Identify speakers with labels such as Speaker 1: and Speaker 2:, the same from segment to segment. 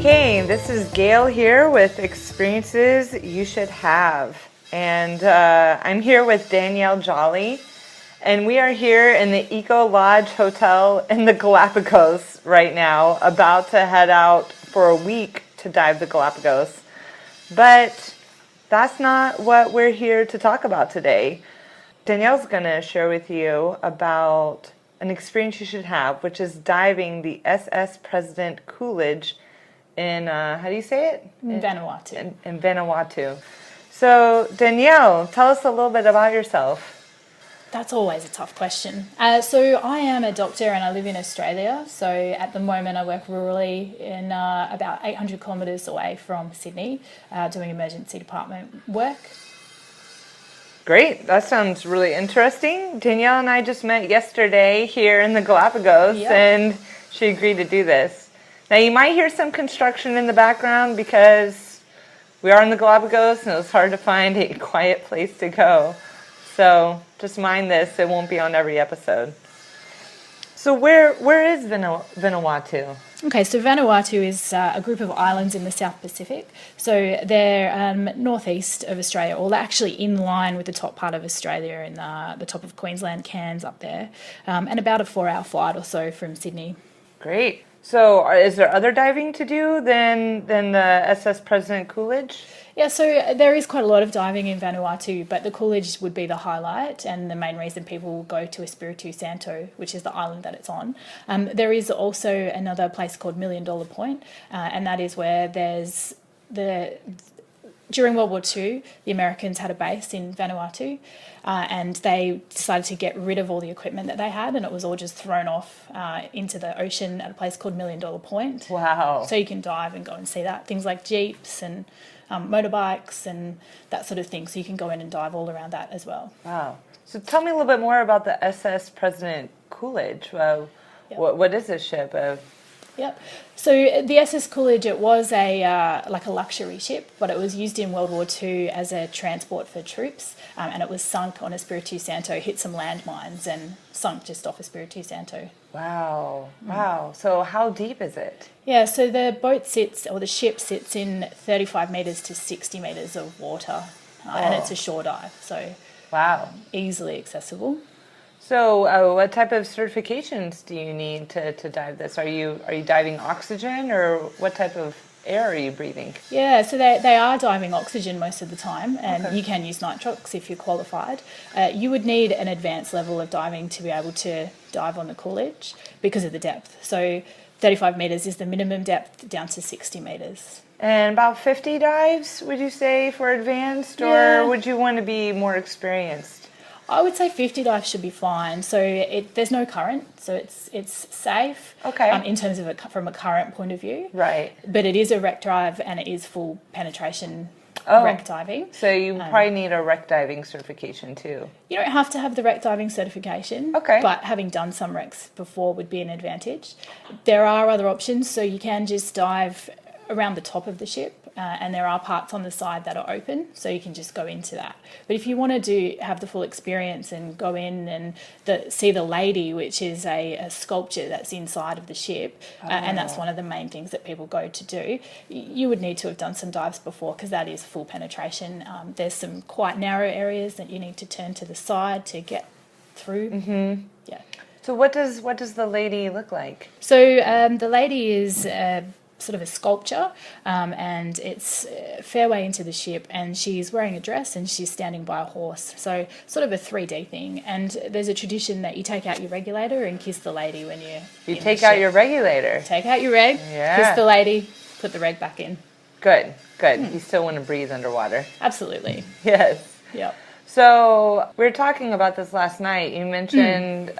Speaker 1: Okay, this is Gail here with Experiences You Should Have. And I'm here with Danielle Jolly. And we are here in the Eco Lodge Hotel in the Galapagos right now, about to head out for a week to dive the Galapagos. But that's not what we're here to talk about today. Danielle's going to share with you about an experience you should have, which is diving the SS President Coolidge in, how do you say it?
Speaker 2: In Vanuatu.
Speaker 1: In Vanuatu. So, Danielle, tell us a little bit about yourself.
Speaker 2: That's always a tough question. So I am a doctor and I live in Australia. So at the moment I work rurally in about 800 kilometres away from Sydney, doing emergency department work.
Speaker 1: Great. That sounds really interesting. Danielle and I just met yesterday here in the Galapagos, and she agreed to do this. Now, you might hear some construction in the background because we are in the Galapagos and it was hard to find a quiet place to go. So just mind this. It won't be on every episode. So where is Vanuatu?
Speaker 2: Okay, so Vanuatu is a group of islands in the South Pacific. So they're northeast of Australia, or they're actually in line with the top part of Australia in the top of Queensland, Cairns up there, and about a 4-hour flight or so from Sydney.
Speaker 1: Great. So is there other diving to do than the SS President Coolidge?
Speaker 2: Yeah, so there is quite a lot of diving in Vanuatu, but the Coolidge would be the highlight and the main reason people go to Espiritu Santo, which is the island that it's on. There is also another place called $1 Million Point, and that is where there's during World War II, the Americans had a base in Vanuatu, and they decided to get rid of all the equipment that they had, and it was all just thrown off into the ocean at a place called $1 Million Point.
Speaker 1: Wow.
Speaker 2: So you can dive and go and see that. Things like jeeps and motorbikes and that sort of thing. So you can go in and dive all around that as well.
Speaker 1: Wow. So tell me a little bit more about the SS President Coolidge. What is this ship?
Speaker 2: Yep. So the SS Coolidge, it was like a luxury ship, but it was used in World War II as a transport for troops, and it was sunk on Espiritu Santo, hit some landmines and sunk just off Espiritu Santo.
Speaker 1: Wow. Wow. So how deep is it?
Speaker 2: Yeah, so the ship sits in 35 metres to 60 metres of water, and it's a shore dive, so
Speaker 1: wow,
Speaker 2: easily accessible.
Speaker 1: So what type of certifications do you need to dive this? Are you diving oxygen, or what type of air are you breathing?
Speaker 2: Yeah, so they are diving oxygen most of the time, and you can use nitrox if you're qualified. You would need an advanced level of diving to be able to dive on the Coolidge because of the depth. So 35 metres is the minimum depth down to 60 metres. And
Speaker 1: about 50 dives, would you say, for advanced, or would you want to be more experienced?
Speaker 2: I would say 50 dives should be fine. So there's no current, so it's safe.
Speaker 1: Okay.
Speaker 2: In terms of from a current point of view.
Speaker 1: Right.
Speaker 2: But it is a wreck dive and it is full penetration wreck diving.
Speaker 1: So you probably need a wreck diving certification too.
Speaker 2: You don't have to have the wreck diving certification.
Speaker 1: Okay.
Speaker 2: But having done some wrecks before would be an advantage. There are other options, so you can just dive around the top of the ship. And there are parts on the side that are open, so you can just go into that. But if you want to have the full experience and go in and see the lady, which is a sculpture that's inside of the ship, and that's one of the main things that people go to do, you would need to have done some dives before because that is full penetration. There's some quite narrow areas that you need to turn to the side to get through. Mm-hmm. Yeah.
Speaker 1: So what does the lady look like?
Speaker 2: So the lady is sort of a sculpture, and it's a fair way into the ship, and she's wearing a dress and she's standing by a horse, so sort of a 3D thing. And there's a tradition that you take out your regulator and kiss the lady when you
Speaker 1: take out your regulator.
Speaker 2: Take out your reg, kiss the lady, put the reg back in.
Speaker 1: Good. You still want to breathe underwater.
Speaker 2: Absolutely.
Speaker 1: Yes.
Speaker 2: Yep.
Speaker 1: So we were talking about this last night. You mentioned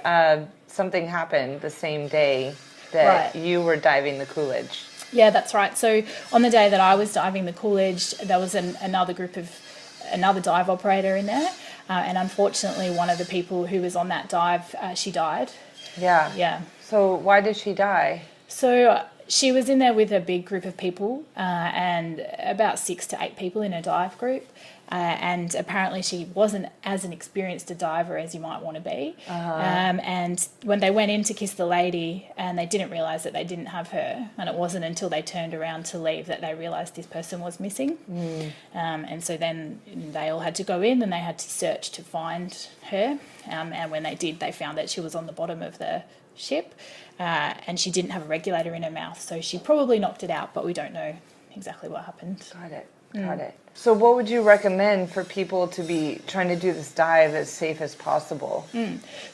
Speaker 1: something happened the same day that you were diving the Coolidge.
Speaker 2: Yeah, that's right. So on the day that I was diving the Coolidge, there was another dive operator in there, and unfortunately one of the people who was on that dive, she died. Yeah. So
Speaker 1: why did she die?
Speaker 2: So she was in there with a big group of people, and about 6 to 8 people in a dive group, and apparently she wasn't as an experienced a diver as you might want to be. And when they went in to kiss the lady, and they didn't realise that they didn't have her, and it wasn't until they turned around to leave that they realised this person was missing. And so then they all had to go in and they had to search to find her. And when they did, they found that she was on the bottom of the ship, and she didn't have a regulator in her mouth, so she probably knocked it out, but we don't know exactly what happened.
Speaker 1: Got it. So what would you recommend for people to be trying to do this dive as safe as possible?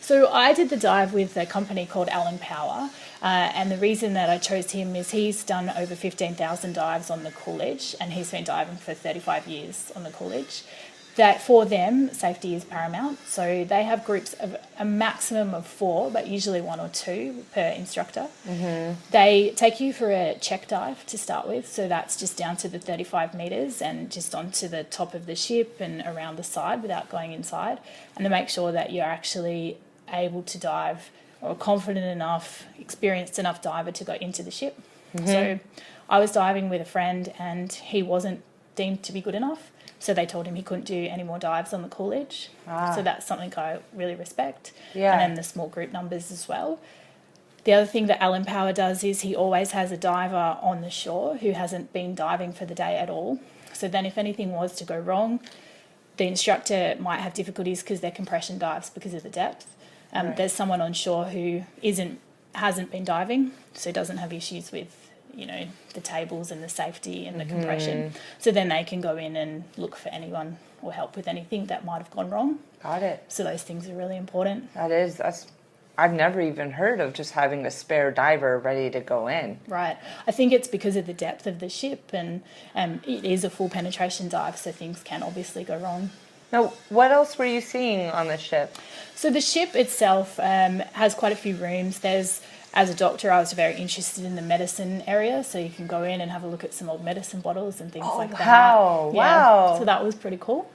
Speaker 2: So I did the dive with a company called Alan Power, and the reason that I chose him is he's done over 15,000 dives on the Coolidge, and he's been diving for 35 years on the Coolidge. That for them, safety is paramount. So they have groups of a maximum of 4, but usually 1 or 2 per instructor. They take you for a check dive to start with. So that's just down to the 35 metres and just onto the top of the ship and around the side without going inside. And to make sure that you're actually able to dive, or confident enough, experienced enough diver to go into the ship. So I was diving with a friend and he wasn't deemed to be good enough. So they told him he couldn't do any more dives on the Coolidge. So that's something I really respect. And then the small group numbers as well. The other thing that Alan Power does is he always has a diver on the shore who hasn't been diving for the day at all. So then if anything was to go wrong, the instructor might have difficulties because they're compression dives because of the depth. There's someone on shore who hasn't been diving, so doesn't have issues with the tables and the safety and the compression. So then they can go in and look for anyone or help with anything that might have gone wrong.
Speaker 1: Got it.
Speaker 2: So those things are really important.
Speaker 1: I've never even heard of just having a spare diver ready to go in.
Speaker 2: Right. I think it's because of the depth of the ship, and it is a full penetration dive, so things can obviously go wrong.
Speaker 1: Now, what else were you seeing on the ship?
Speaker 2: So the ship itself has quite a few rooms. As a doctor, I was very interested in the medicine area, so you can go in and have a look at some old medicine bottles and things like that.
Speaker 1: Wow.
Speaker 2: So that was pretty cool.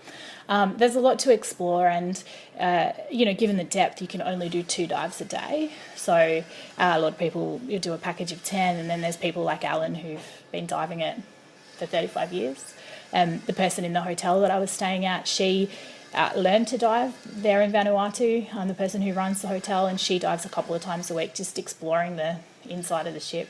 Speaker 2: There's a lot to explore, and given the depth, you can only do 2 dives a day. So a lot of people do a package of 10, and then there's people like Alan who've been diving it for 35 years. The person in the hotel that I was staying at, she learned to dive there in Vanuatu. I'm the person who runs the hotel, and she dives a couple of times a week, just exploring the inside of the ship.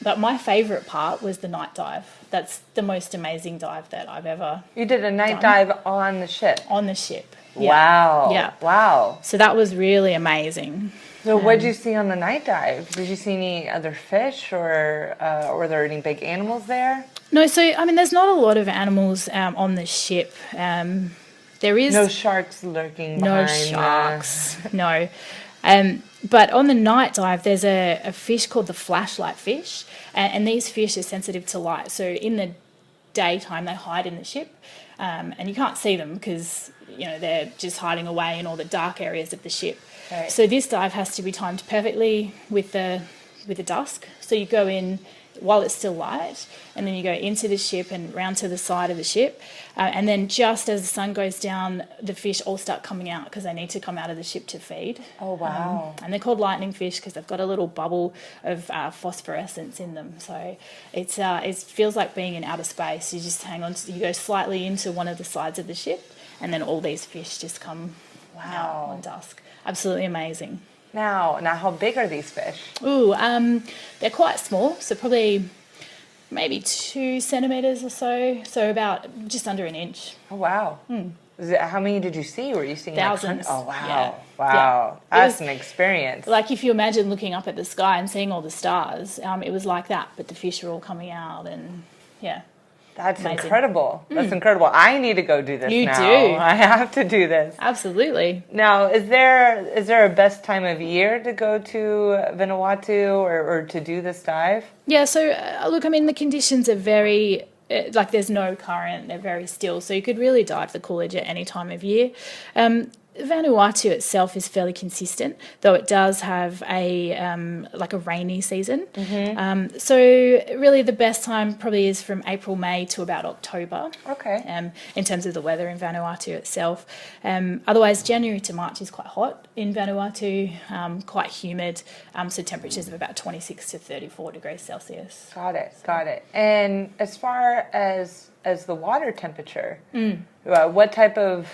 Speaker 2: But my favourite part was the night dive. That's the most amazing dive that I've ever
Speaker 1: You did a night dive on the ship?
Speaker 2: On the ship. Yeah.
Speaker 1: Wow.
Speaker 2: Yeah.
Speaker 1: Wow.
Speaker 2: So that was really amazing.
Speaker 1: So what did you see on the night dive? Did you see any other fish, or were there any big animals there?
Speaker 2: No, so, there's not a lot of animals on the ship. There is
Speaker 1: no sharks lurking behind.
Speaker 2: No sharks, no. But on the night dive, there's a fish called the flashlight fish, and these fish are sensitive to light. So in the daytime, they hide in the ship, and you can't see them because they're just hiding away in all the dark areas of the ship.
Speaker 1: Right.
Speaker 2: So this dive has to be timed perfectly with the dusk. So you go in while it's still light, and then you go into the ship and round to the side of the ship, and then just as the sun goes down, the fish all start coming out because they need to come out of the ship to feed.
Speaker 1: Oh, wow.
Speaker 2: And they're called lightning fish because they've got a little bubble of phosphorescence in them. So it feels like being in outer space. You just you go slightly into one of the sides of the ship, and then all these fish just come out on dusk. Absolutely amazing.
Speaker 1: Now, how big are these fish?
Speaker 2: They're quite small, so probably maybe 2 centimetres or so, so about just under an inch.
Speaker 1: Oh, wow. How many did you see? Were you seeing
Speaker 2: thousands?
Speaker 1: Oh, wow.
Speaker 2: Yeah.
Speaker 1: Wow.
Speaker 2: Yeah.
Speaker 1: That's an experience.
Speaker 2: Like if you imagine looking up at the sky and seeing all the stars, it was like that, but the fish are all coming out, and yeah.
Speaker 1: That's
Speaker 2: amazing.
Speaker 1: incredible. That's incredible. I need to go do this
Speaker 2: You
Speaker 1: now.
Speaker 2: do.
Speaker 1: I have to do this.
Speaker 2: Absolutely.
Speaker 1: Now, is there a best time of year to go to Vanuatu or to do this dive?
Speaker 2: Yeah, so look, the conditions are very, there's no current, they're very still, so you could really dive the Coolidge at any time of year. Vanuatu itself is fairly consistent, though it does have a like a rainy season. So really the best time probably is from April, May to about October.
Speaker 1: Okay.
Speaker 2: In terms of the weather in Vanuatu itself. Otherwise, January to March is quite hot in Vanuatu, quite humid, so temperatures of about 26 to 34 degrees Celsius.
Speaker 1: Got it. And as far as the water temperature, what type of...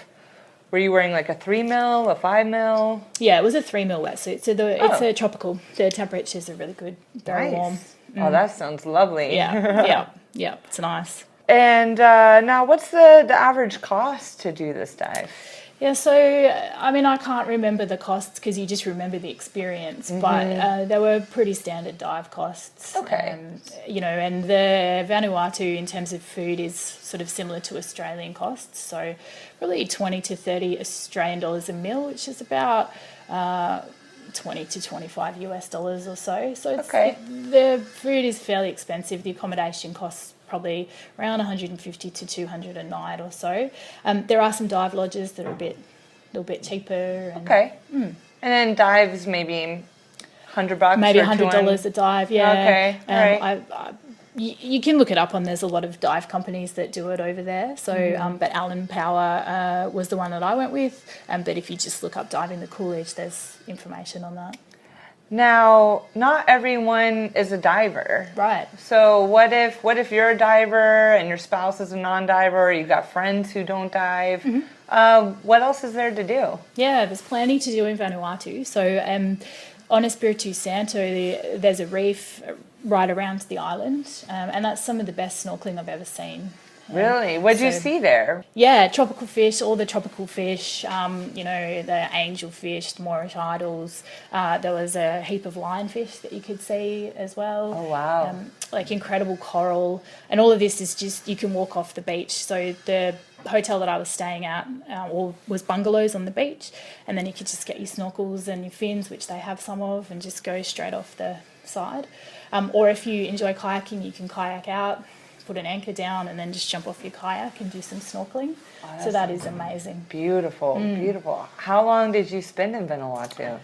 Speaker 1: Were you wearing like a 3 mil, a 5 mil?
Speaker 2: Yeah, it was a 3 mil wetsuit. So it's a tropical. The temperatures are really good, very warm.
Speaker 1: Oh, that sounds lovely.
Speaker 2: Yeah, it's nice.
Speaker 1: And now, what's the average cost to do this dive?
Speaker 2: Yeah, so, I mean, I can't remember the costs because you just remember the experience, but they were pretty standard dive costs.
Speaker 1: Okay.
Speaker 2: And the Vanuatu, in terms of food, is sort of similar to Australian costs. So really 20 to 30 Australian dollars a meal, which is about 20 to 25 US dollars or so. So the food is fairly expensive. The accommodation costs probably around 150 to 200 a night or so. There are some dive lodges that are a little bit cheaper. And,
Speaker 1: And then dives maybe $100,
Speaker 2: maybe $100 a dive. Yeah.
Speaker 1: Okay. All right.
Speaker 2: You can look it up on. There's a lot of dive companies that do it over there. So, but Allen Power was the one that I went with. But if you just look up diving the Coolidge, there's information on that.
Speaker 1: Now, not everyone is a diver.
Speaker 2: Right.
Speaker 1: So what if you're a diver and your spouse is a non-diver, or you've got friends who don't dive? What else is there to do?
Speaker 2: Yeah, there's plenty to do in Vanuatu. So on Espiritu Santo, there's a reef right around the island, and that's some of the best snorkeling I've ever seen.
Speaker 1: Really? What did you see there?
Speaker 2: Yeah, tropical fish, all the tropical fish, the angelfish, the Moorish idols. There was a heap of lionfish that you could see as well.
Speaker 1: Oh, wow.
Speaker 2: Like incredible coral. And all of this is just, you can walk off the beach. So the hotel that I was staying at was bungalows on the beach. And then you could just get your snorkels and your fins, which they have some of, and just go straight off the side. Or if you enjoy kayaking, you can kayak out, put an anchor down, and then just jump off your kayak and do some snorkeling. So that is amazing.
Speaker 1: Beautiful, beautiful. How long did you spend in Vanuatu?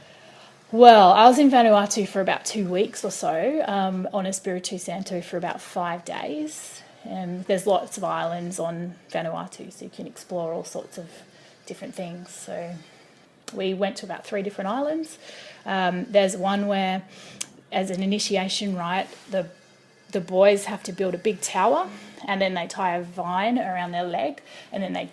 Speaker 2: Well, I was in Vanuatu for about 2 weeks or so, on Espiritu Santo for about 5 days. There's lots of islands on Vanuatu, so you can explore all sorts of different things. So we went to about 3 different islands. There's one where, as an initiation rite, the boys have to build a big tower, and then they tie a vine around their leg, and then they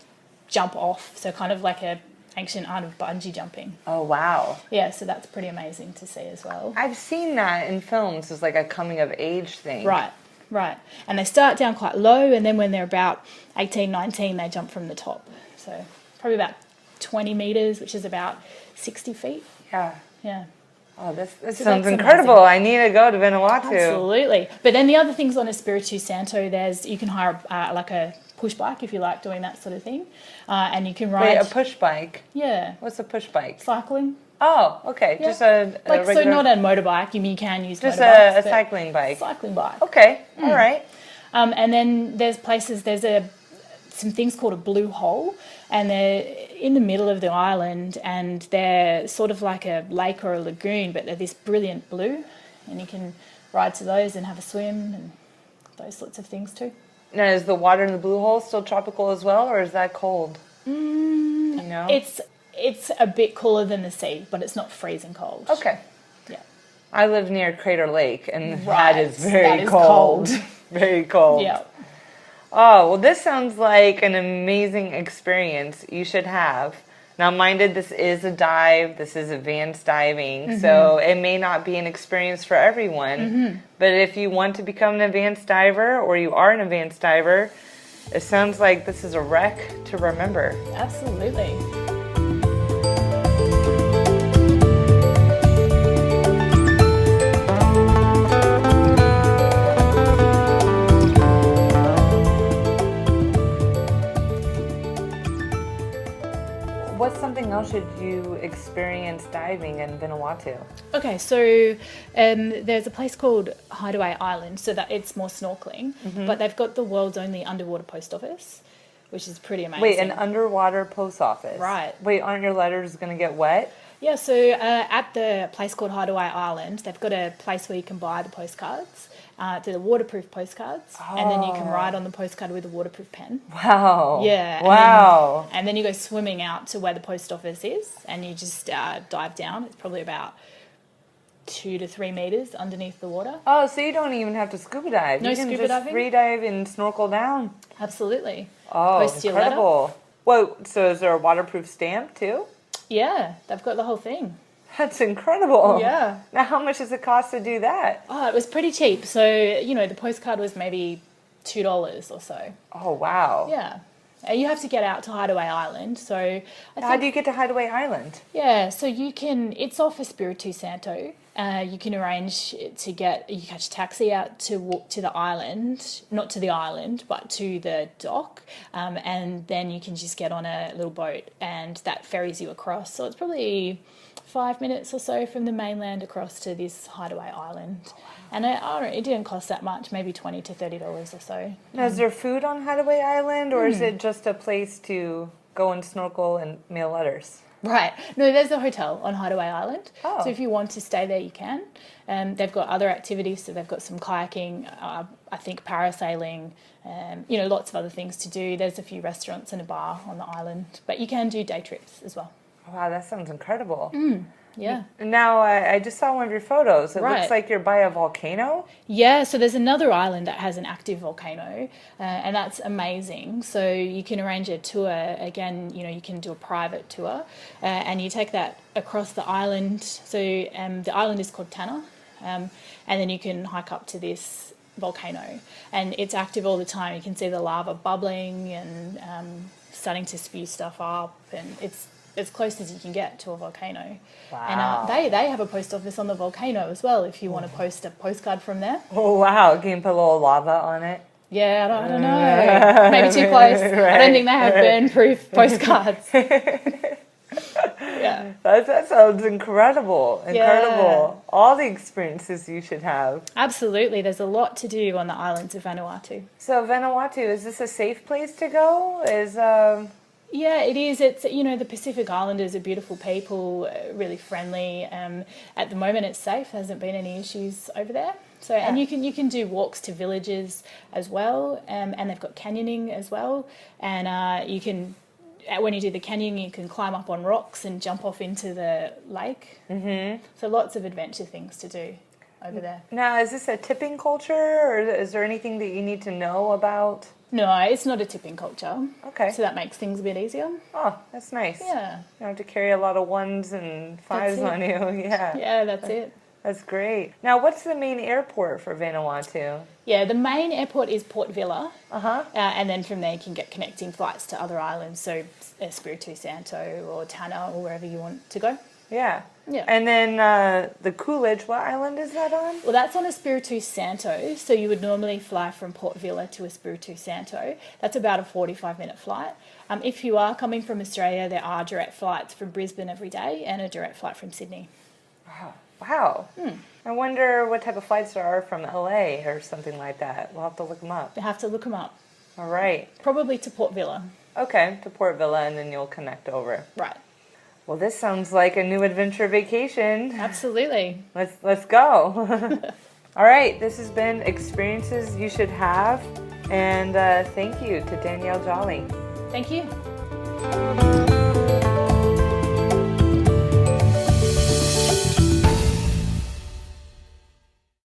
Speaker 2: jump off. So kind of like a ancient art of bungee jumping.
Speaker 1: Oh, wow.
Speaker 2: Yeah, so that's pretty amazing to see as well.
Speaker 1: I've seen that in films as like a coming of age thing.
Speaker 2: Right. And they start down quite low, and then when they're about 18, 19, they jump from the top. So probably about 20 metres, which is about 60 feet. Yeah.
Speaker 1: Oh, this sounds incredible. Amazing. I need to go to Vanuatu.
Speaker 2: Absolutely. But then the other things on Espiritu Santo, you can hire like a push bike if you like doing that sort of thing. And you can ride...
Speaker 1: Wait, a push bike?
Speaker 2: Yeah.
Speaker 1: What's a push bike?
Speaker 2: Cycling.
Speaker 1: Oh, okay. Yeah. Just a regular...
Speaker 2: So not a motorbike. You can use
Speaker 1: just
Speaker 2: motorbikes.
Speaker 1: Just a cycling bike.
Speaker 2: Cycling bike.
Speaker 1: Okay. All right.
Speaker 2: And then there's some things called a blue hole, and they're in the middle of the island, and they're sort of like a lake or a lagoon, but they're this brilliant blue, and you can ride to those and have a swim and those sorts of things too.
Speaker 1: Now, is the water in the blue hole still tropical as well, or is that cold? You know?
Speaker 2: It's a bit cooler than the sea, but it's not freezing cold.
Speaker 1: Okay.
Speaker 2: Yeah.
Speaker 1: I live near Crater Lake, and that is very cold. Very cold.
Speaker 2: Yeah.
Speaker 1: Oh, well, this sounds like an amazing experience you should have. Now, minded, this is a dive. This is advanced diving, so it may not be an experience for everyone. But if you want to become an advanced diver, or you are an advanced diver, it sounds like this is a wreck to remember.
Speaker 2: Absolutely.
Speaker 1: What's something else should you experience diving in Vanuatu?
Speaker 2: Okay, so there's a place called Hideaway Island, so that it's more snorkeling, but they've got the world's only underwater post office, which is pretty amazing.
Speaker 1: Wait, an underwater post office?
Speaker 2: Right.
Speaker 1: Wait, aren't your letters going to get wet?
Speaker 2: Yeah, so at the place called Hideaway Island, they've got a place where you can buy the postcards. They're waterproof postcards, and then you can write on the postcard with a waterproof pen.
Speaker 1: Wow.
Speaker 2: Yeah.
Speaker 1: Wow.
Speaker 2: And then you go swimming out to where the post office is, and you just dive down. It's probably about 2 to 3 meters underneath the water.
Speaker 1: Oh, so you don't even have to scuba dive.
Speaker 2: No
Speaker 1: you can
Speaker 2: scuba
Speaker 1: just
Speaker 2: diving.
Speaker 1: free dive and snorkel down.
Speaker 2: Absolutely.
Speaker 1: Oh,
Speaker 2: Post your letter.
Speaker 1: incredible. Whoa, so is there a waterproof stamp too?
Speaker 2: Yeah, they've got the whole thing.
Speaker 1: That's incredible.
Speaker 2: Yeah.
Speaker 1: Now, how much does it cost to do that?
Speaker 2: Oh, it was pretty cheap. So, the postcard was maybe $2 or so.
Speaker 1: Oh, wow.
Speaker 2: Yeah. And you have to get out to Hideaway Island. So, I
Speaker 1: How
Speaker 2: think,
Speaker 1: do you get to Hideaway Island?
Speaker 2: yeah, so it's off Espiritu Santo. You can arrange you catch a taxi out to walk to the island, not to the island, but to the dock. And then you can just get on a little boat and that ferries you across. So it's probably 5 minutes or so from the mainland across to this Hideaway Island. And it didn't cost that much, maybe $20 to $30 or so.
Speaker 1: Now, is there food on Hideaway Island, or is it just a place to go and snorkel and mail letters?
Speaker 2: Right. No, there's a hotel on Hideaway Island.
Speaker 1: Oh.
Speaker 2: So if you want to stay there, you can. They've got other activities. So they've got some kayaking, I think parasailing, lots of other things to do. There's a few restaurants and a bar on the island. But you can do day trips as well.
Speaker 1: Wow, that sounds incredible.
Speaker 2: Yeah.
Speaker 1: Now, I just saw one of your photos. It
Speaker 2: Right.
Speaker 1: looks like you're by a volcano.
Speaker 2: Yeah, so there's another island that has an active volcano, and that's amazing. So you can arrange a tour. Again, you can do a private tour, and you take that across the island. So the island is called Tanna, and then you can hike up to this volcano, and it's active all the time. You can see the lava bubbling and starting to spew stuff up, and it's as close as you can get to a volcano.
Speaker 1: Wow.
Speaker 2: And they have a post office on the volcano as well if you want to post a postcard from there.
Speaker 1: Oh, wow. Can you put a little lava on it?
Speaker 2: Yeah, I don't know. Maybe too close. I don't think they have burn-proof postcards. Yeah.
Speaker 1: That sounds incredible. Incredible.
Speaker 2: Yeah.
Speaker 1: All the experiences you should have.
Speaker 2: Absolutely. There's a lot to do on the islands of Vanuatu.
Speaker 1: So Vanuatu, is this a safe place to go?
Speaker 2: Yeah, it is. It's, the Pacific Islanders are beautiful people, really friendly. At the moment it's safe. There hasn't been any issues over there. So, and you can do walks to villages as well, and they've got canyoning as well. And you can, when you do the canyoning, you can climb up on rocks and jump off into the lake. Mm-hmm. So lots of adventure things to do over there.
Speaker 1: Now, is this a tipping culture, or is there anything that you need to know about?
Speaker 2: No, it's not a tipping culture.
Speaker 1: Okay.
Speaker 2: So that makes things a bit easier.
Speaker 1: Oh, that's nice.
Speaker 2: Yeah.
Speaker 1: You don't have to carry a lot of 1s and 5s on you. Yeah.
Speaker 2: Yeah, that's it.
Speaker 1: That's great. Now, what's the main airport for Vanuatu?
Speaker 2: Yeah, the main airport is Port Vila.
Speaker 1: Uh-huh.
Speaker 2: And then from there you can get connecting flights to other islands, so Espiritu Santo or Tanna or wherever you want to go.
Speaker 1: Yeah.
Speaker 2: Yeah.
Speaker 1: And then the Coolidge, what island is that on?
Speaker 2: Well, that's on Espiritu Santo, so you would normally fly from Port Vila to Espiritu Santo. That's about a 45-minute flight. If you are coming from Australia, there are direct flights from Brisbane every day and a direct flight from Sydney.
Speaker 1: Wow. I wonder what type of flights there are from LA or something like that. We'll have to look them up.
Speaker 2: You have to look them up.
Speaker 1: All right.
Speaker 2: Probably to Port Vila.
Speaker 1: Okay, to Port Vila, and then you'll connect over.
Speaker 2: Right.
Speaker 1: Well, this sounds like a new adventure vacation.
Speaker 2: Absolutely.
Speaker 1: Let's go. All right, this has been Experiences You Should Have, and thank you to Danielle Jolly.
Speaker 2: Thank you.